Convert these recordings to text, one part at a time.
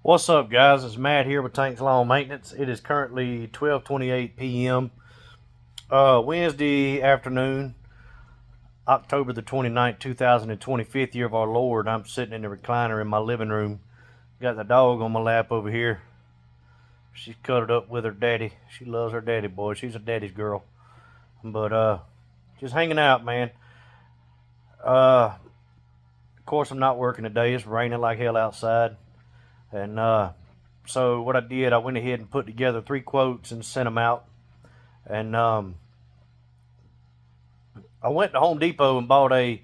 What's up, guys? It's Matt here with Tanks Lawn Maintenance. It is currently 12:28 p.m. Wednesday afternoon, October the 29th, 2025th year of our Lord. I'm sitting in the recliner in my living room. Got the dog on my lap over here. She's cuddled up with her daddy. She loves her daddy, boy. She's a daddy's girl. But just hanging out, man. Of course, I'm not working today. It's raining like hell outside. And so what I did, I went ahead and put together 3 quotes and sent them out. And I went to Home Depot and bought a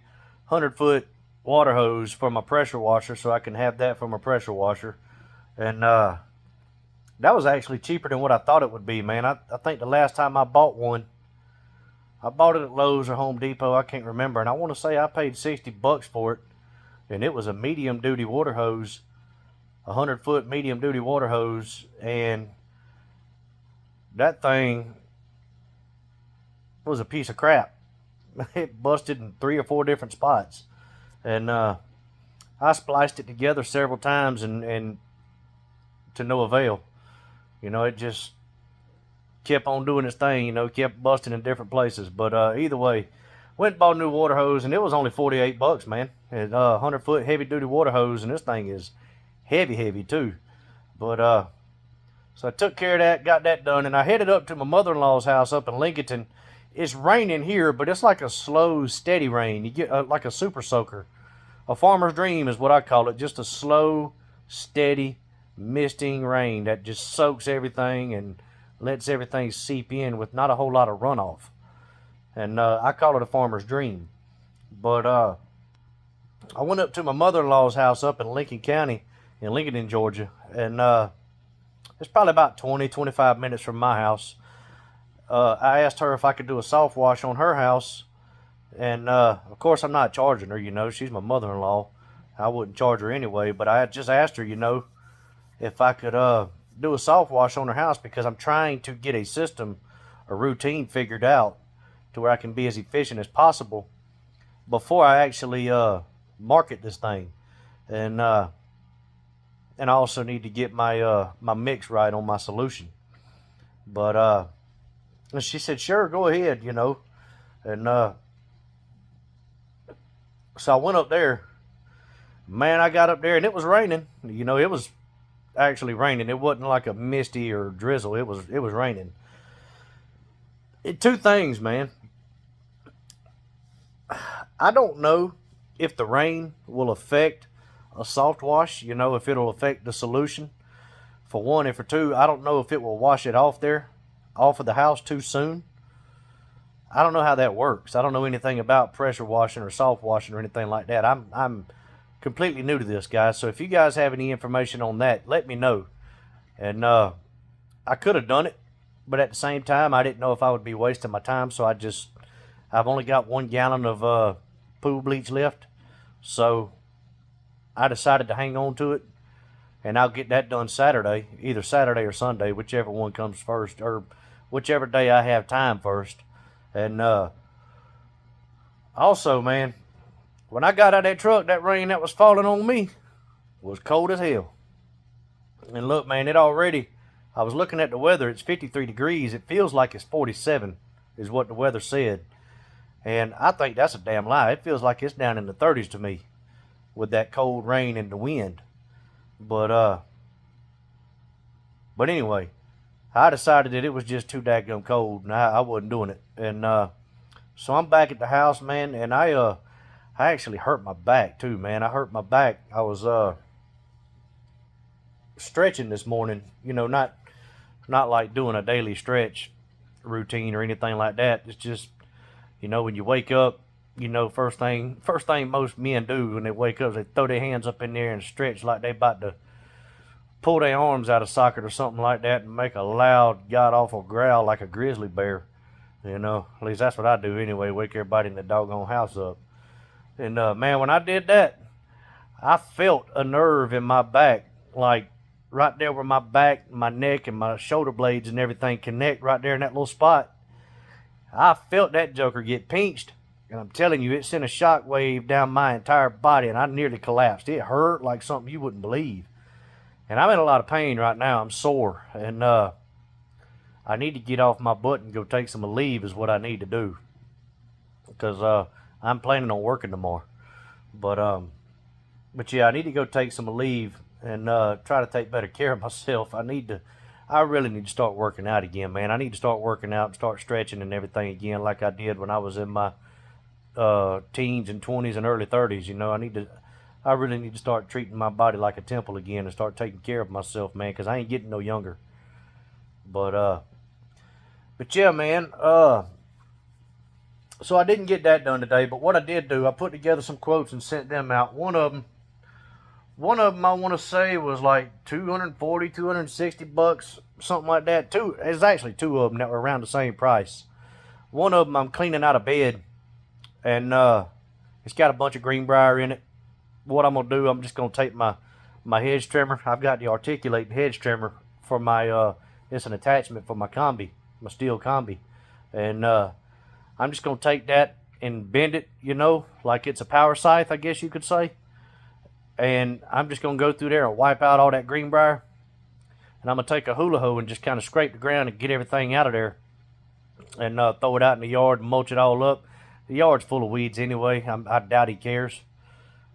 100-foot water hose for my pressure washer, so I can have that for my pressure washer. And that was actually cheaper than what I thought it would be, man. I think the last time I bought one, I bought it at Lowe's or Home Depot. I can't remember, and I want to say I paid $60 for it, and it was a medium duty water hose, a 100-foot medium duty water hose, and that thing was a piece of crap. It busted in 3 or 4 different spots, and I spliced it together several times, and to no avail. It just kept on doing its thing. Kept busting in different places. But either way, went and bought a new water hose, and it was only $48, man. It's a 100-foot heavy duty water hose, and this thing is heavy too. But so I took care of that, got that done, and I headed up to my mother-in-law's house up in Lincoln. It's raining here, but it's like a slow, steady rain. You get like a super soaker. A farmer's dream is what I call it. Just a slow, steady, misting rain that just soaks everything and lets everything seep in with not a whole lot of runoff. And I call it a farmer's dream. But I went up to my mother-in-law's house up in Lincoln County, in Lincoln, Georgia, and it's probably about 20-25 minutes from my house. I asked her if I could do a soft wash on her house, and of course I'm not charging her. She's my mother-in-law. I wouldn't charge her anyway, but I just asked her, if I could do a soft wash on her house, because I'm trying to get a system, a routine figured out to where I can be as efficient as possible before I actually market this thing. And and I also need to get my mix right on my solution. But and she said, "Sure, go ahead." And so I went up there. Man, I got up there and it was raining. It was actually raining. It wasn't like a misty or drizzle. It was raining. Two things, man. I don't know if the rain will affect a soft wash. If it'll affect the solution. For one, and for two, I don't know if it will wash it off of the house too soon. I don't know how that works. I don't know anything about pressure washing or soft washing or anything like that. I'm completely new to this, guys. So if you guys have any information on that, let me know. And I could have done it, but at the same time, I didn't know if I would be wasting my time. So I've only got 1 gallon of pool bleach left. So I decided to hang on to it, and I'll get that done Saturday, either Saturday or Sunday, whichever one comes first, or whichever day I have time first. And also, man, when I got out of that truck, that rain that was falling on me was cold as hell. And look, man, I was looking at the weather. It's 53 degrees. It feels like it's 47, is what the weather said. And I think that's a damn lie. It feels like it's down in the 30s to me with that cold rain and the wind. But anyway, I decided that it was just too daggum cold, and I wasn't doing it. And so I'm back at the house, man, and I actually hurt my back too, man. I hurt my back. I was stretching this morning, not like doing a daily stretch routine or anything like that. It's just, when you wake up, first thing most men do when they wake up is they throw their hands up in there and stretch like they about to pull their arms out of socket or something like that and make a loud, god awful growl like a grizzly bear. At least that's what I do anyway. Wake everybody in the doggone house up. And man, when I did that, I felt a nerve in my back, like right there where my back, my neck, and my shoulder blades and everything connect right there in that little spot. I felt that joker get pinched, and I'm telling you, it sent a shockwave down my entire body, and I nearly collapsed. It hurt like something you wouldn't believe. And I'm in a lot of pain right now. I'm sore, and I need to get off my butt and go take some leave is what I need to do, because I'm planning on working tomorrow. But but yeah, I need to go take some leave and try to take better care of myself. I really need to start working out again, man. I need to start working out and start stretching and everything again, like I did when I was in my teens and 20s and early 30s. I really need to start treating my body like a temple again and start taking care of myself, man, because I ain't getting no younger. But but yeah, man. So I didn't get that done today, but what I did do, I put together some quotes and sent them out. One of them I want to say was like 240, 260 bucks, something like that. There's actually two of them that were around the same price. One of them I'm cleaning out of bed, and it's got a bunch of greenbrier in it. What I'm gonna do, I'm just gonna take my hedge trimmer. I've got the articulating hedge trimmer for my it's an attachment for my combi, my steel combi, and I'm just gonna take that and bend it, like it's a power scythe, I guess you could say. And I'm just gonna go through there and wipe out all that greenbrier. And I'm gonna take a hula hoe and just kind of scrape the ground and get everything out of there, and throw it out in the yard and mulch it all up. The yard's full of weeds anyway. I doubt he cares.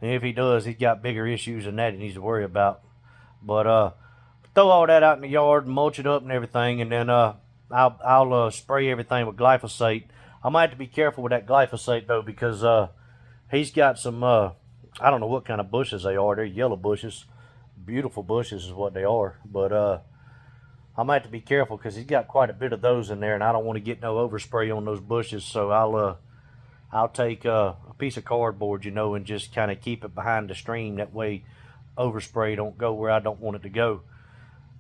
And if he does, he's got bigger issues than that he needs to worry about. But throw all that out in the yard and mulch it up and everything, and then I'll spray everything with glyphosate. I might have to be careful with that glyphosate though, because he's got some I don't know what kind of bushes they are. They're yellow bushes, beautiful bushes is what they are. But I might have to be careful because he's got quite a bit of those in there, and I don't want to get no overspray on those bushes. So I'll take a piece of cardboard, and just kind of keep it behind the stream. That way, overspray don't go where I don't want it to go.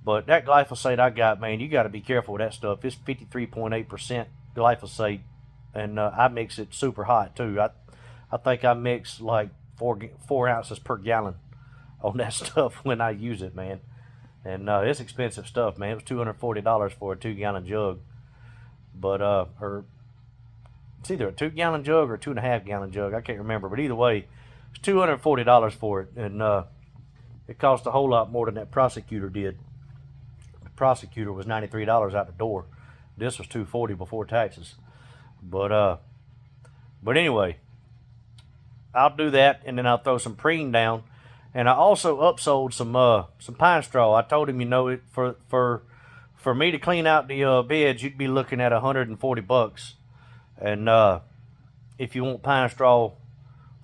But that glyphosate I got, man, you got to be careful with that stuff. It's 53.8% glyphosate, and I mix it super hot too. I think I mix like 4 ounces per gallon on that stuff when I use it, man. And it's expensive stuff, man. It was $240 for a 2-gallon jug, but or it's either a 2-gallon jug or a 2.5-gallon jug. I can't remember, but either way, it's $240 for it, and it cost a whole lot more than that prosecutor did. The prosecutor was $93 out the door. This was $240 before taxes. But anyway, I'll do that, and then I'll throw some preen down, and I also upsold some pine straw. I told him, for me to clean out the beds, you'd be looking at $140, and if you want pine straw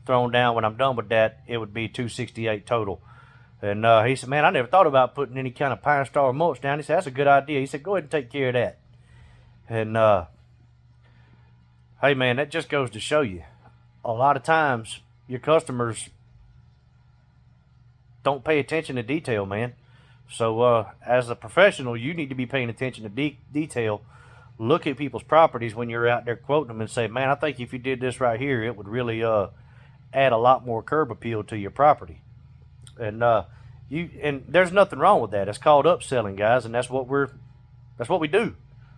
thrown down when I'm done with that, it would be $268 total. And he said, man, I never thought about putting any kind of pine straw or mulch down. He said, that's a good idea. He said, go ahead and take care of that. And hey, man, that just goes to show you, a lot of times your customers don't pay attention to detail, man. So as a professional, you need to be paying attention to detail. Look at people's properties when you're out there quoting them and say, man, I think if you did this right here, it would really add a lot more curb appeal to your property. And there's nothing wrong with that. It's called upselling, guys, and that's what we do.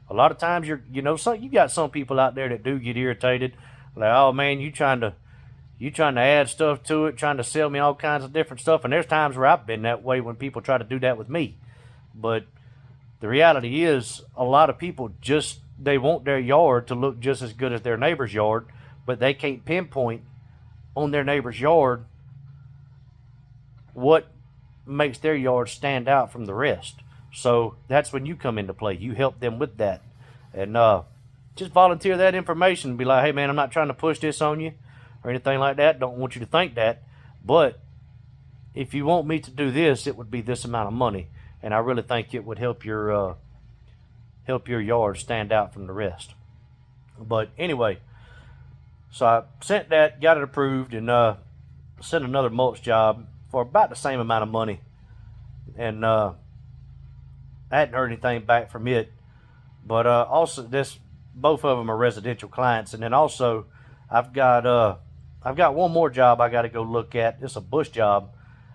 A lot of times you got some people out there that do get irritated. Like, oh man, you trying to add stuff to it, trying to sell me all kinds of different stuff. And there's times where I've been that way when people try to do that with me. But the reality is, a lot of people they want their yard to look just as good as their neighbor's yard, but they can't pinpoint on their neighbor's yard what makes their yard stand out from the rest. So that's when you come into play. You help them with that. And just volunteer that information. Be like, hey man, I'm not trying to push this on you or anything like that. Don't want you to think that. But if you want me to do this, it would be this amount of money. And I really think it would help your yard stand out from the rest. But anyway, so I sent that, got it approved, and sent another mulch job for about the same amount of money. And I hadn't heard anything back from it. But also both of them are residential clients. And then also I've got one more job I got to go look at. It's a bush job.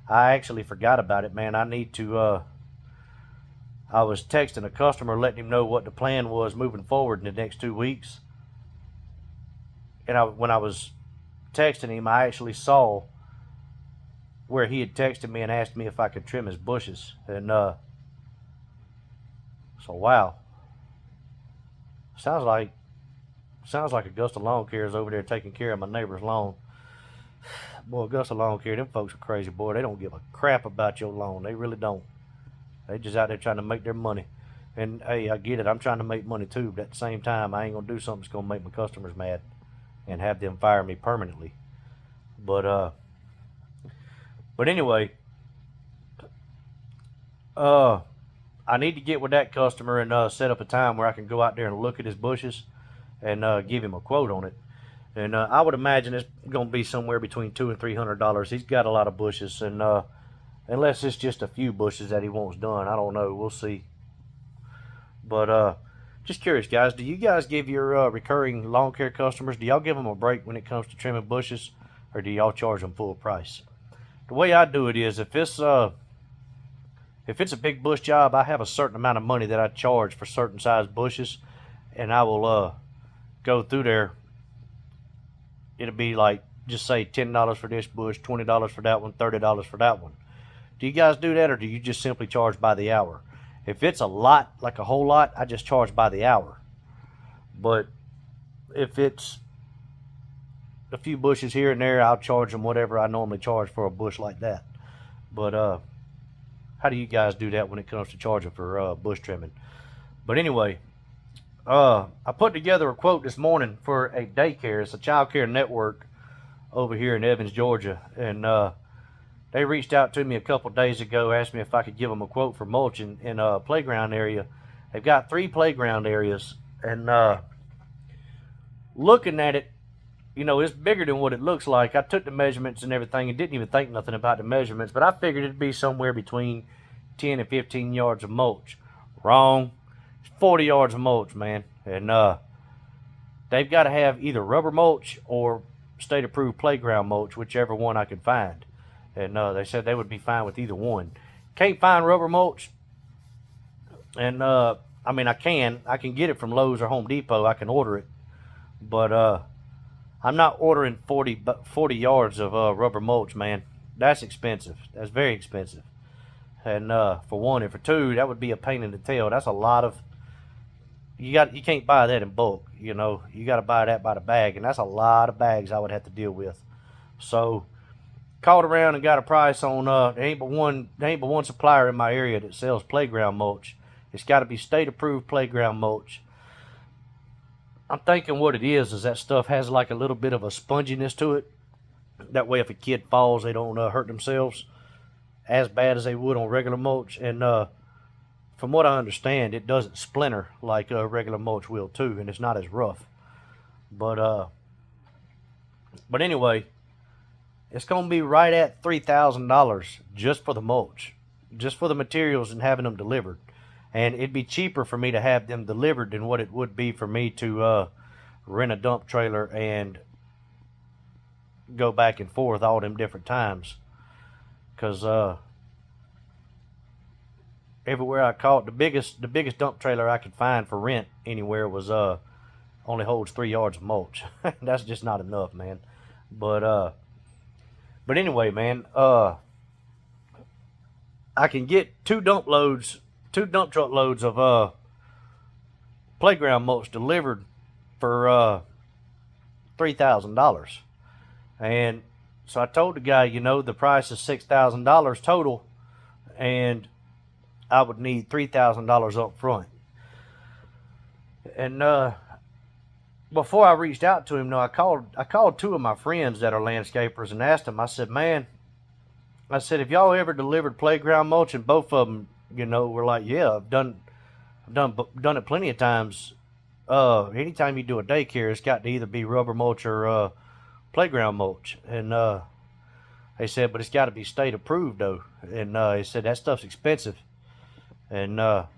I actually forgot about it, man. I need to I was texting a customer, letting him know what the plan was moving forward in the next 2 weeks. And when I was texting him, I actually saw where he had texted me and asked me if I could trim his bushes. And so wow, sounds like Augusta Lawn Care is over there taking care of my neighbor's lawn. Boy, Augusta Lawn Care, them folks are crazy, boy. They don't give a crap about your lawn. They really don't. They just out there trying to make their money. And hey, I get it. I'm trying to make money too, but at the same time, I ain't gonna do something that's gonna make my customers mad and have them fire me permanently. But anyway, I need to get with that customer and set up a time where I can go out there and look at his bushes and give him a quote on it. And I would imagine it's going to be somewhere between $200 and $300. He's got a lot of bushes, and unless it's just a few bushes that he wants done, I don't know. We'll see. But just curious, guys. Do you guys give your recurring lawn care customers? Do y'all give them a break when it comes to trimming bushes, or do y'all charge them full price? The way I do it is if it's a big bush job, I have a certain amount of money that I charge for certain size bushes, and I will go through there. It'll be like, just say $10 for this bush, $20 for that one, $30 for that one. Do you guys do that, or do you just simply charge by the hour? If it's a lot, like a whole lot, I just charge by the hour. But if it's a few bushes here and there, I'll charge them whatever I normally charge for a bush like that. But how do you guys do that when it comes to charging for bush trimming? But anyway, I put together a quote this morning for a daycare. It's a child care network over here in Evans, Georgia. And they reached out to me a couple days ago, asked me if I could give them a quote for mulching in a playground area. They've got 3 playground areas. And looking at it, you know, it's bigger than what it looks like. I took the measurements and everything and didn't even think nothing about the measurements, but I figured it'd be somewhere between 10 and 15 yards of mulch. Wrong. 40 yards of mulch, man. And they've got to have either rubber mulch or state approved playground mulch, whichever one I could find. And they said they would be fine with either one. Can't find rubber mulch. And I mean, I can get it from Lowe's or Home Depot. I can order it, but I'm not ordering 40 yards of rubber mulch, man. That's expensive. That's very expensive. And for one, and for two, that would be a pain in the tail. That's a lot of, you can't buy that in bulk. You know, you got to buy that by the bag, and that's a lot of bags I would have to deal with. So called around and got a price on. There ain't but one supplier in my area that sells playground mulch. It's got to be state approved playground mulch. I'm thinking what it is that stuff has like a little bit of a sponginess to it. That way, if a kid falls, they don't hurt themselves as bad as they would on regular mulch. And from what I understand, it doesn't splinter like regular mulch will too, and it's not as rough. But anyway, it's gonna be right at $3,000 just for the mulch, just for the materials and having them delivered. And it'd be cheaper for me to have them delivered than what it would be for me to rent a dump trailer and go back and forth all them different times. Because everywhere I called, the biggest dump trailer I could find for rent anywhere was only holds 3 yards of mulch. That's just not enough, man. But anyway, man, I can get two dump truck loads of playground mulch delivered for $3,000. And so I told the guy, you know, the price is $6,000 total, and I would need $3,000 up front. And before I reached out to him, I called 2 of my friends that are landscapers and asked them. I said, man, have y'all ever delivered playground mulch? And both of them, you know, were like, yeah, I've done it plenty of times. Anytime you do a daycare, it's got to either be rubber mulch or playground mulch. And they said, but it's got to be state approved though. And he said that stuff's expensive. And I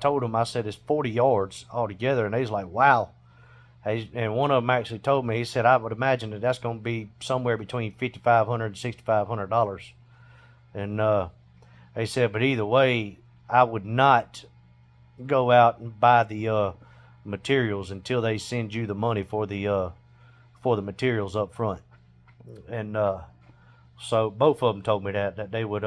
told him, I said, it's 40 yards altogether. And he's like, wow. And one of them actually told me, he said, I would imagine that's going to be somewhere between $5,500 and $6,500. And they said, but either way, I would not go out and buy the materials until they send you the money for the materials up front. And So both of them told me that they would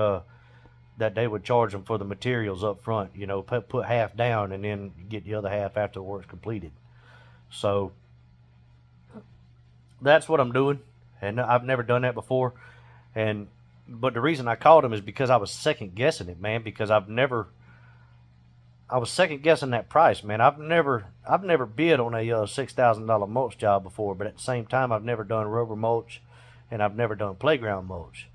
charge them for the materials up front. You know, put half down and then get the other half after the work's completed. So that's what I'm doing, and I've never done that before. And but the reason I called him is because I was second guessing it, man. Because I was second guessing that price, man. I've never bid on a $6,000 mulch job before, but at the same time, I've never done rubber mulch, and I've never done playground mulch.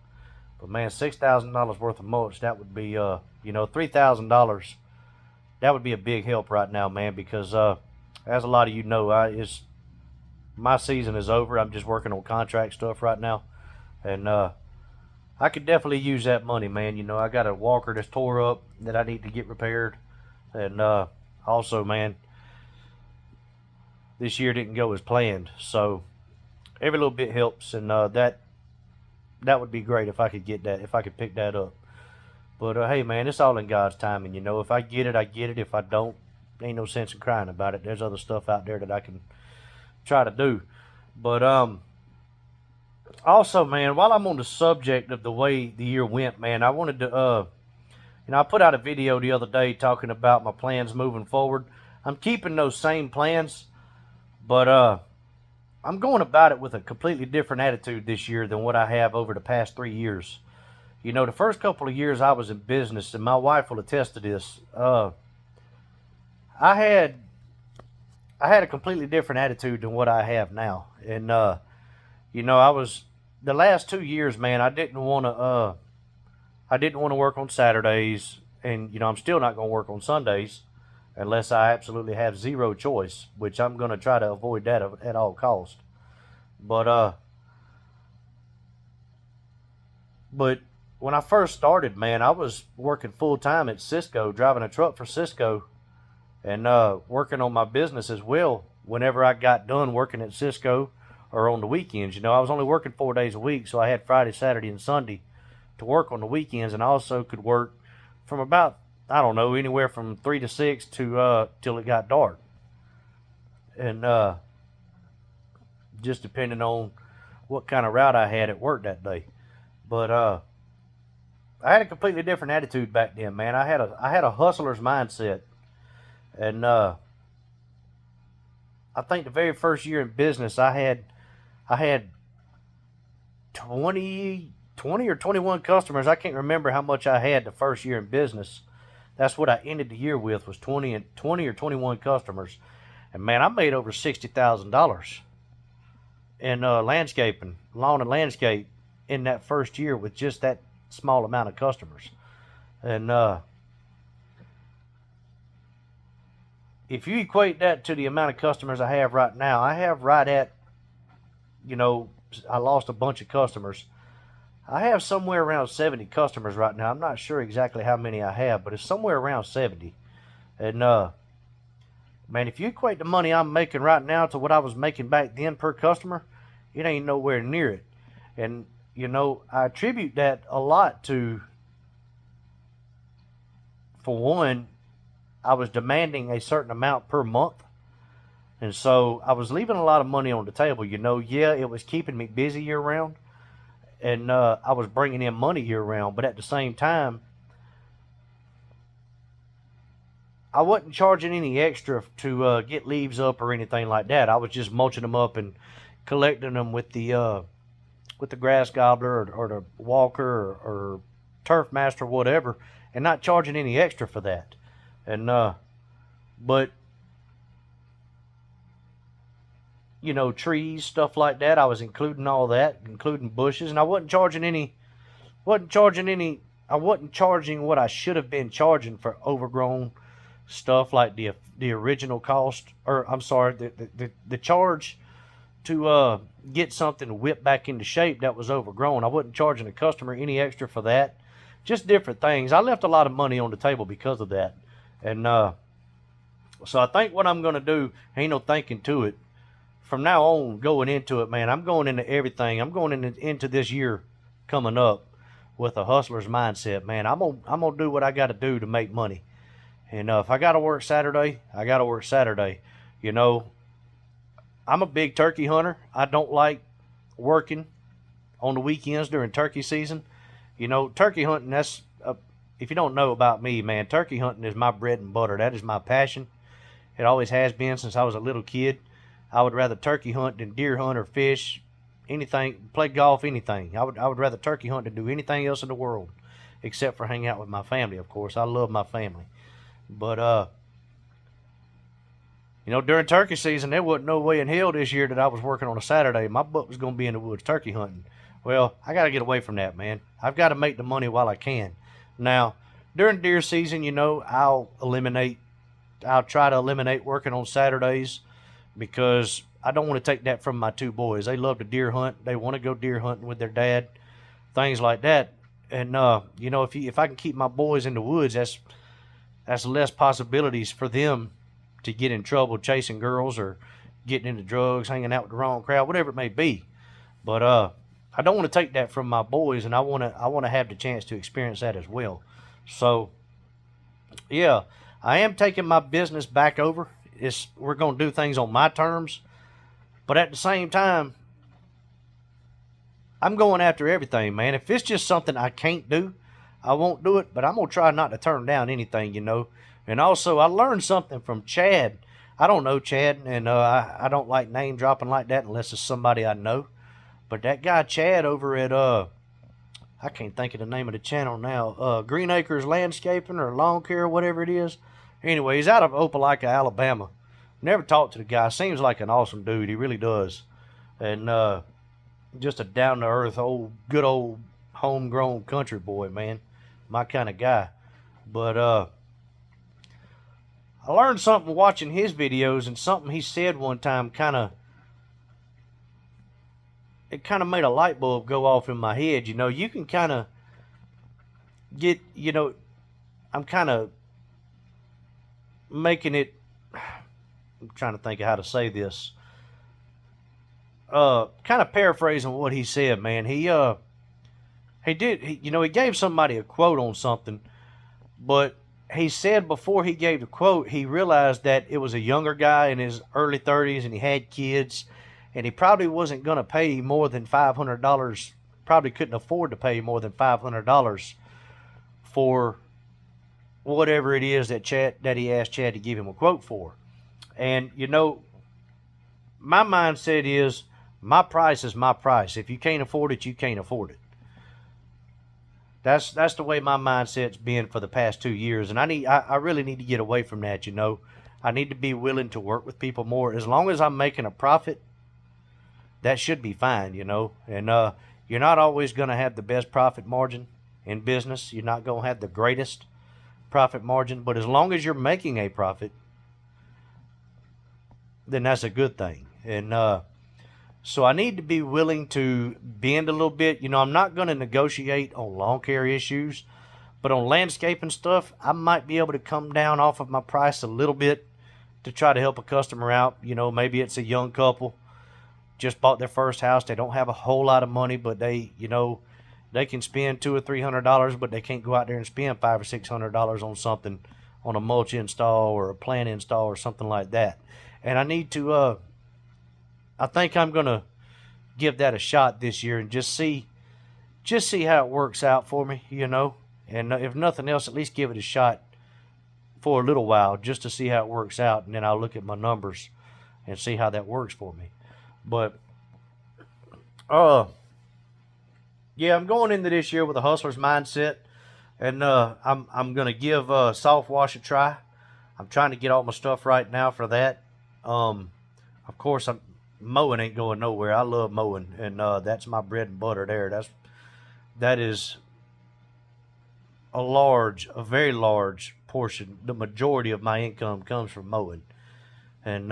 But man, $6,000 worth of mulch, that would be $3,000. That would be a big help right now, man. Because as a lot of you know, my season is over. I'm just working on contract stuff right now, and I could definitely use that money, man. You know, I got a walker that's tore up that I need to get repaired, and also, man, this year didn't go as planned. So every little bit helps, and that would be great if I could get that, if I could pick that up. But hey, man, it's all in God's timing. You know, if I get it, I get it. If I don't, ain't no sense in crying about it. There's other stuff out there that I can try to do. But also, man, while I'm on the subject of the way the year went, man, I wanted to I put out a video the other day talking about my plans moving forward. I'm keeping those same plans, but I'm going about it with a completely different attitude this year than what I have over the past 3 years. You know, the first couple of years I was in business, and my wife will attest to this. I had I had a completely different attitude than what I have now, and I was the last 2 years, man. I didn't want to work on Saturdays, and I'm still not going to work on Sundays unless I absolutely have zero choice, which I'm going to try to avoid that at all cost. But but when I first started, man, I was working full time at Cisco, driving a truck for Cisco, and working on my business as well. Whenever I got done working at Cisco or on the weekends, I was only working 4 days a week, so I had Friday, Saturday, and Sunday to work on the weekends, and I also could work from about, I don't know, anywhere from 3 to 6 to till it got dark, and just depending on what kind of route I had at work that day. But I had a completely different attitude back then, man. I had a hustler's mindset, and I think the very first year in business, I had 20 or 21 customers. I can't remember how much I had the first year in business. That's what I ended the year with, was 20 or 21 customers. And man, I made over $60,000 in landscaping, lawn and landscape, in that first year with just that small amount of customers. And if you equate that to the amount of customers I have right now, I have right at, you know, I lost a bunch of customers. I have somewhere around 70 customers right now. I'm not sure exactly how many I have, but it's somewhere around 70. And man, if you equate the money I'm making right now to what I was making back then per customer, it ain't nowhere near it. And I attribute that a lot to, for one, I was demanding a certain amount per month. And so I was leaving a lot of money on the table. Yeah, it was keeping me busy year round, and I was bringing in money year round. But at the same time, I wasn't charging any extra to get leaves up or anything like that. I was just mulching them up and collecting them with the grass gobbler, or the walker, or turf master, whatever, and not charging any extra for that. And but trees, stuff like that, I was including all that, including bushes, and I wasn't charging what I should have been charging for overgrown stuff, like the original cost, or I'm sorry, the charge to get something whipped back into shape that was overgrown. I wasn't charging the customer any extra for that. Just different things. I left a lot of money on the table because of that. And so I think what I'm going to do, ain't no thinking to it. From now on, going into it, man, I'm going into everything. I'm going into this year coming up with a hustler's mindset, man. I'm gonna do what I got to do to make money. And if I got to work Saturday, I got to work Saturday. You know, I'm a big turkey hunter. I don't like working on the weekends during turkey season. You know, turkey hunting, if you don't know about me, man, turkey hunting is my bread and butter. That is my passion. It always has been since I was a little kid. I would rather turkey hunt than deer hunt or fish, anything, play golf, anything. I would rather turkey hunt than do anything else in the world, except for hang out with my family, of course. I love my family. But, you know, during turkey season, there wasn't no way in hell this year that I was working on a Saturday. My butt was going to be in the woods turkey hunting. Well, I got to get away from that, man. I've got to make the money while I can. Now, during deer season, you know, I'll try to eliminate working on Saturdays because I don't want to take that from my two boys. They love to deer hunt. They want to go deer hunting with their dad, things like that. And you know, if I can keep my boys in the woods, that's less possibilities for them to get in trouble chasing girls or getting into drugs, hanging out with the wrong crowd, whatever it may be. But I don't want to take that from my boys, and I want to have the chance to experience that as well. So yeah, I am taking my business back over. We're going to do things on my terms, but at the same time, I'm going after everything, man. If it's just something I can't do, I won't do it, but I'm going to try not to turn down anything, you know. And also, I learned something from Chad. I don't know Chad, and I don't like name dropping like that unless it's somebody I know. But that guy Chad over at, I can't think of the name of the channel now, Green Acres Landscaping or Lawn Care, whatever it is. Anyway, he's out of Opelika, Alabama. Never talked to the guy. Seems like an awesome dude. He really does. And just a down-to-earth, good old homegrown country boy, man. My kind of guy. But I learned something watching his videos, and something he said one time kind of made a light bulb go off in my head. You know, you can kind of get, you know, I'm kind of making it, I'm trying to think of how to say this. Kind of paraphrasing what he said, man. He gave somebody a quote on something, but he said before he gave the quote, he realized that it was a younger guy in his early 30s and he had kids, and he probably wasn't going to pay more than $500, probably couldn't afford to pay more than $500 for whatever it is that he asked Chad to give him a quote for. And, you know, my mindset is my price is my price. If you can't afford it, you can't afford it. That's the way my mindset's been for the past 2 years, and I really need to get away from that, you know. I need to be willing to work with people more. As long as I'm making a profit, that should be fine, you know. And you're not always going to have the best profit margin in business. You're not going to have the greatest profit margin, but as long as you're making a profit, then that's a good thing. And so I need to be willing to bend a little bit. You know, I'm not going to negotiate on lawn care issues, but on landscaping stuff, I might be able to come down off of my price a little bit to try to help a customer out. You know, maybe it's a young couple, just bought their first house. They don't have a whole lot of money, but they can spend $200 or $300, but they can't go out there and spend $500 or $600 on something, on a mulch install or a plant install or something like that. And I need to, I think I'm going to give that a shot this year and just see how it works out for me, you know. And if nothing else, at least give it a shot for a little while just to see how it works out. And then I'll look at my numbers and see how that works for me. But, yeah, I'm going into this year with a hustler's mindset. And I'm going to give soft wash a try. I'm trying to get all my stuff right now for that. Of course, mowing ain't going nowhere. I love mowing, and that's my bread and butter there. That is a very large portion. The majority of my income comes from mowing. And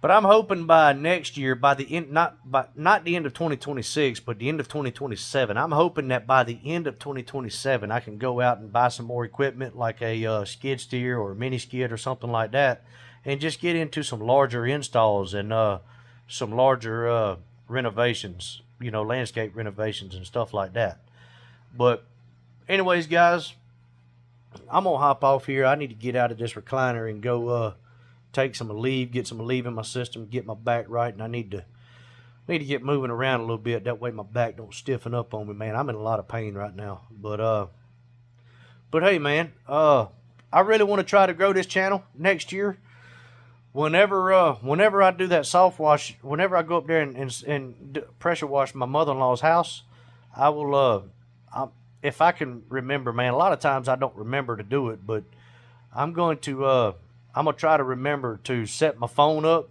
but I'm hoping by next year, by the end, not the end of 2026, but the end of 2027. I'm hoping that by the end of 2027, I can go out and buy some more equipment like a skid steer or a mini skid or something like that, and just get into some larger installs and some larger renovations, you know, landscape renovations and stuff like that. But anyways, guys, I'm going to hop off here. I need to get out of this recliner and go take some Aleve, get some Aleve in my system, get my back right, and I need to Need to get moving around a little bit. That way my back don't stiffen up on me, man. I'm in a lot of pain right now. But hey, man, I really want to try to grow this channel next year. Whenever I do that soft wash, whenever I go up there and pressure wash my mother-in-law's house, I will, if I can remember, man, a lot of times I don't remember to do it, but I'm going to try to remember to set my phone up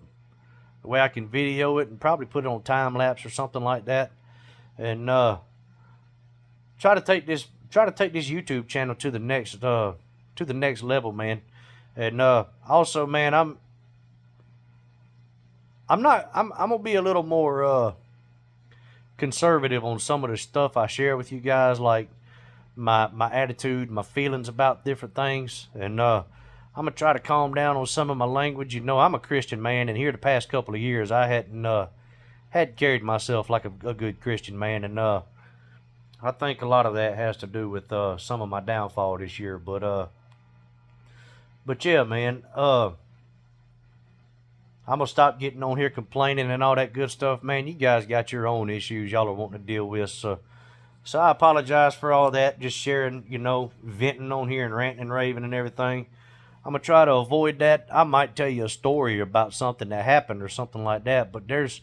the way I can video it and probably put it on time lapse or something like that, and try to take this YouTube channel to the next level, man. And also, man, I'm gonna be a little more conservative on some of the stuff I share with you guys, like my attitude, my feelings about different things, and I'm gonna try to calm down on some of my language. You know, I'm a Christian man, and here the past couple of years, I hadn't carried myself like a good Christian man, and I think a lot of that has to do with some of my downfall this year. But yeah, man, I'm gonna stop getting on here complaining and all that good stuff, man. You guys got your own issues y'all are wanting to deal with, so I apologize for all that. Just sharing, you know, venting on here and ranting and raving and everything. I'm gonna try to avoid that. I might tell you a story about something that happened or something like that, but there's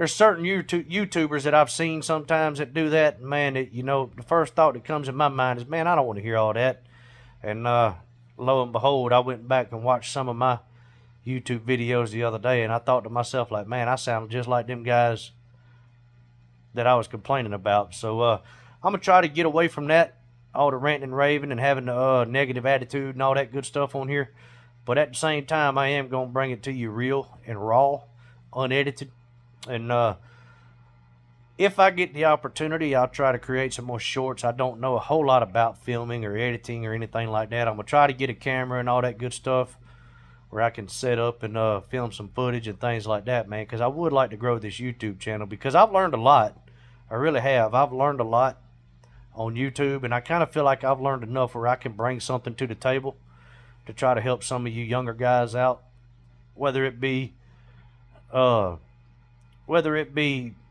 certain YouTubers that I've seen sometimes that do that, and man, you know, the first thought that comes in my mind is, man, I don't want to hear all that. And lo and behold, I went back and watched some of my YouTube videos the other day, and I thought to myself, like, man, I sound just like them guys that I was complaining about. So I'm gonna try to get away from that, all the ranting and raving and having the negative attitude and all that good stuff on here. But at the same time, I am gonna bring it to you real and raw, unedited. And if I get the opportunity, I'll try to create some more shorts. I don't know a whole lot about filming or editing or anything like that. I'm gonna try to get a camera and all that good stuff where I can set up and film some footage and things like that, man, because I would like to grow this YouTube channel, because I've learned a lot. I really have. I've learned a lot on YouTube, and I kind of feel like I've learned enough where I can bring something to the table to try to help some of you younger guys out, whether it be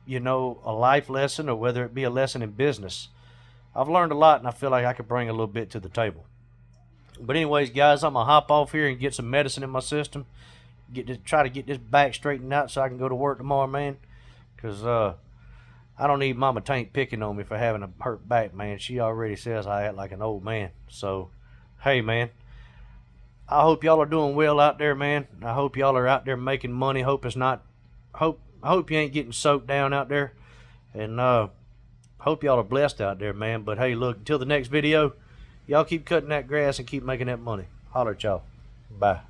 you know, a life lesson, or whether it be a lesson in business. I've learned a lot, and I feel like I could bring a little bit to the table. But anyways, guys, I'm gonna hop off here and get some medicine in my system. Try to get this back straightened out so I can go to work tomorrow, man. Cause I don't need Mama Tank picking on me for having a hurt back, man. She already says I act like an old man. So, hey, man, I hope y'all are doing well out there, man. I hope y'all are out there making money. Hope you ain't getting soaked down out there, and hope y'all are blessed out there, man. But hey, look, until the next video, y'all keep cutting that grass and keep making that money. Holler at y'all. Bye.